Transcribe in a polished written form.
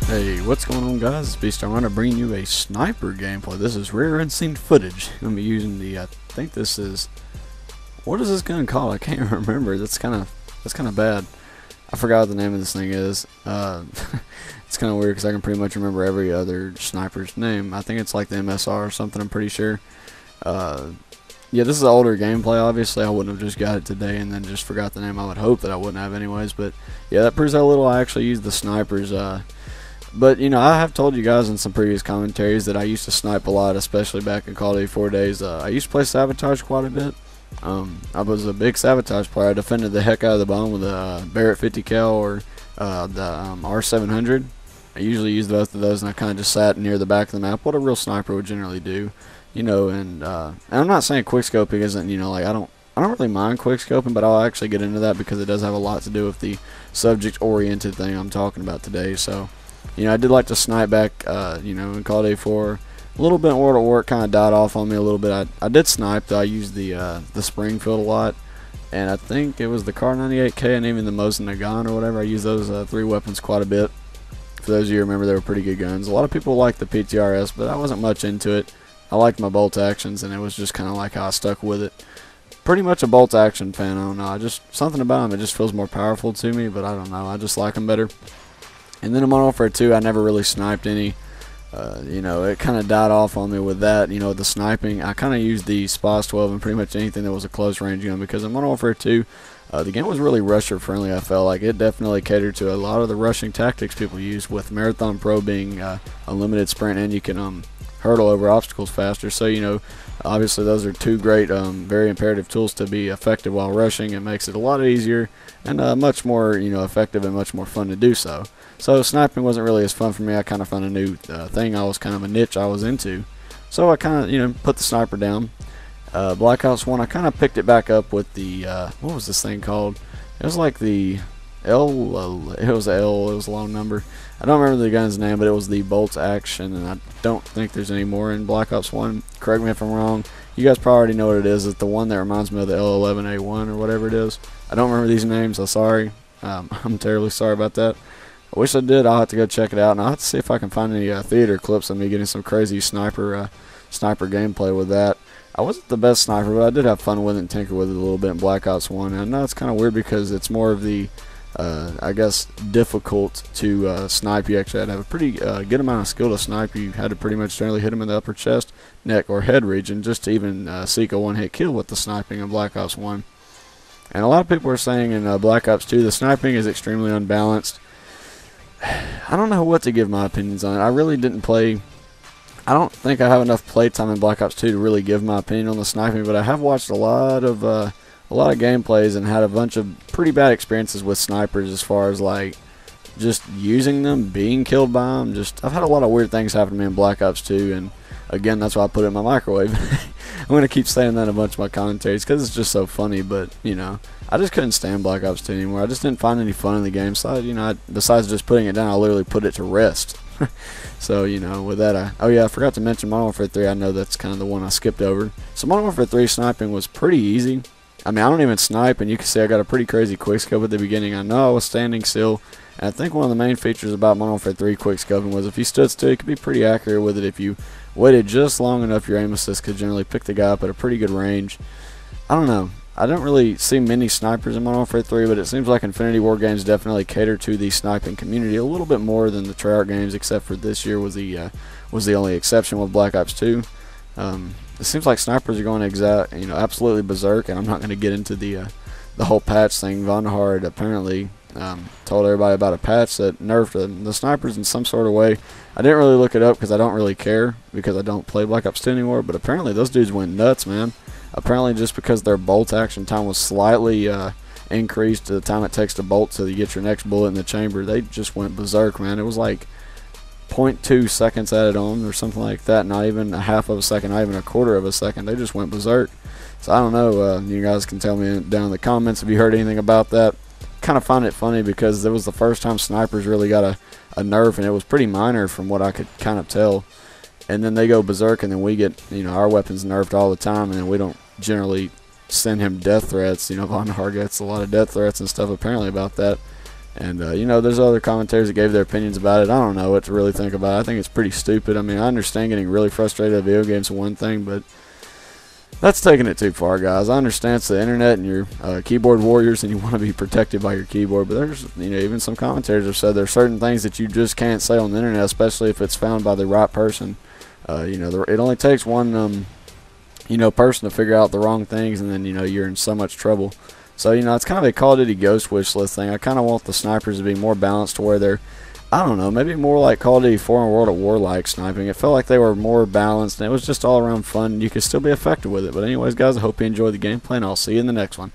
Hey, what's going on, guys? It's Beast. I'm going to bring you a sniper gameplay. This is rear end scene footage. I'm going to be using the, I think this is, what is this gun called? I can't remember. That's kind of bad. I forgot what the name of this thing is. It's kind of weird because I can pretty much remember every other sniper's name. I think it's like the MSR or something, I'm pretty sure. Yeah, this is an older gameplay, obviously. I wouldn't have just got it today and then just forgot the name. I would hope that I wouldn't have anyways. But yeah, that proves how little I actually use the snipers. But, you know, I have told you guys in some previous commentaries that I used to snipe a lot, especially back in CoD 4 days. I used to play Sabotage quite a bit. I was a big Sabotage player. I defended the heck out of the bomb with a Barrett 50 cal or the R700. I usually used both of those, and I kind of just sat near the back of the map, what a real sniper would generally do. You know, and I'm not saying quickscoping isn't, you know, like I don't really mind quickscoping, but I'll actually get into that because it does have a lot to do with the subject-oriented thing I'm talking about today. So, you know, I did like to snipe back, you know, in CoD 4. A little bit in World at War, kind of died off on me a little bit. I did snipe, though. I used the Springfield a lot, and I think it was the Kar 98K and even the Mosin Nagant or whatever. I used those three weapons quite a bit. For those of you who remember, they were pretty good guns. A lot of people like the PTRS, but I wasn't much into it. I liked my bolt actions, and it was just kind of like how I stuck with it. Pretty much a bolt action fan. I don't know. Something about them, it just feels more powerful to me, but I don't know. I just like them better. And then in Modern Warfare 2, I never really sniped any. You know, it kind of died off on me with that. You know, the sniping, I kind of used the SPOS 12 and pretty much anything that was a close range gun because in Modern Warfare 2, the game was really rusher friendly. I felt like it definitely catered to a lot of the rushing tactics people use, with Marathon Pro being unlimited sprint and you can hurdle over obstacles faster. So, you know, obviously those are two great, very imperative tools to be effective while rushing. It makes it a lot easier and much more, you know, effective and much more fun to do so. So sniping wasn't really as fun for me. I kind of found a new thing. I was kind of a niche I was into. So I kind of, you know, put the sniper down. Black Ops 1, I kind of picked it back up with the, what was this thing called? It was like the L, it was a long number. I don't remember the gun's name, but it was the bolt action, and I don't think there's any more in Black Ops 1. Correct me if I'm wrong. You guys probably already know what it is. It's the one that reminds me of the L11A1 or whatever it is. I don't remember these names. I'm sorry. I'm terribly sorry about that. I wish I did. I'll have to go check it out, and I'll have to see if I can find any theater clips of me getting some crazy sniper gameplay with that. I wasn't the best sniper, but I did have fun with it and tinker with it a little bit in Black Ops 1. And I know it's kind of weird because it's more of the, I guess, difficult to snipe. You actually had to have a pretty good amount of skill to snipe. You had to pretty much generally hit him in the upper chest, neck, or head region just to even seek a one-hit kill with the sniping in Black Ops 1. And a lot of people are saying in Black Ops 2 the sniping is extremely unbalanced. I don't know what to give my opinions on it. I really didn't play. I don't think I have enough playtime in Black Ops 2 to really give my opinion on the sniping, but I have watched a lot of gameplays and had a bunch of pretty bad experiences with snipers as far as like just using them, being killed by them. I've had a lot of weird things happen to me in Black Ops 2, and again, that's why I put it in my microwave. I'm going to keep saying that in a bunch of my commentaries because it's just so funny, but, you know, I just couldn't stand Black Ops 2 anymore. I just didn't find any fun in the game, so, you know, besides just putting it down, I literally put it to rest. So, you know, with that, oh yeah, I forgot to mention Modern Warfare 3. I know that's kind of the one I skipped over. So Modern Warfare 3 sniping was pretty easy. I mean, I don't even snipe, and you can see I got a pretty crazy quickscope at the beginning. I know I was standing still, and I think one of the main features about Modern Warfare 3 quickscoping was if you stood still, you could be pretty accurate with it. If you waited just long enough, your aim assist could generally pick the guy up at a pretty good range. I don't know. I don't really see many snipers in Modern Warfare 3, but it seems like Infinity War games definitely cater to the sniping community a little bit more than the Treyarch games, except for this year was the only exception with Black Ops 2. It seems like snipers are going absolutely berserk, and I'm not going to get into the whole patch thing. Vonhard apparently told everybody about a patch that nerfed the snipers in some sort of way. I didn't really look it up because I don't really care because I don't play Black Ops 2 anymore, but apparently those dudes went nuts, man. Apparently just because their bolt action time was slightly increased to the time it takes to bolt till you get your next bullet in the chamber, they just went berserk, man. It was like 0.2 seconds added on or something like that, not even a half of a second, not even a quarter of a second. They just went berserk. So I don't know, you guys can tell me down in the comments if you heard anything about that. Kind of find it funny because it was the first time snipers really got a nerf, and it was pretty minor from what I could kind of tell. And then they go berserk, and then we get, you know, our weapons nerfed all the time, and then we don't generally send him death threats. You know, Von Har gets a lot of death threats and stuff apparently about that. And, you know, there's other commentators that gave their opinions about it. I don't know what to really think about it. I think it's pretty stupid. I mean, I understand getting really frustrated at video games is one thing, but that's taking it too far, guys. I understand it's the internet and you're keyboard warriors and you want to be protected by your keyboard, but there's, you know, even some commentators have said there's certain things that you just can't say on the internet, especially if it's found by the right person. You know, it only takes one, you know, person to figure out the wrong things, and then, you know, you're in so much trouble. So, you know, it's kind of a Call of Duty Ghost Wishlist thing. I kind of want the snipers to be more balanced to where they're, I don't know, maybe more like Call of Duty 4 and World at War like sniping. It felt like they were more balanced, and it was just all around fun. You could still be effective with it. But anyways, guys, I hope you enjoyed the gameplay, and I'll see you in the next one.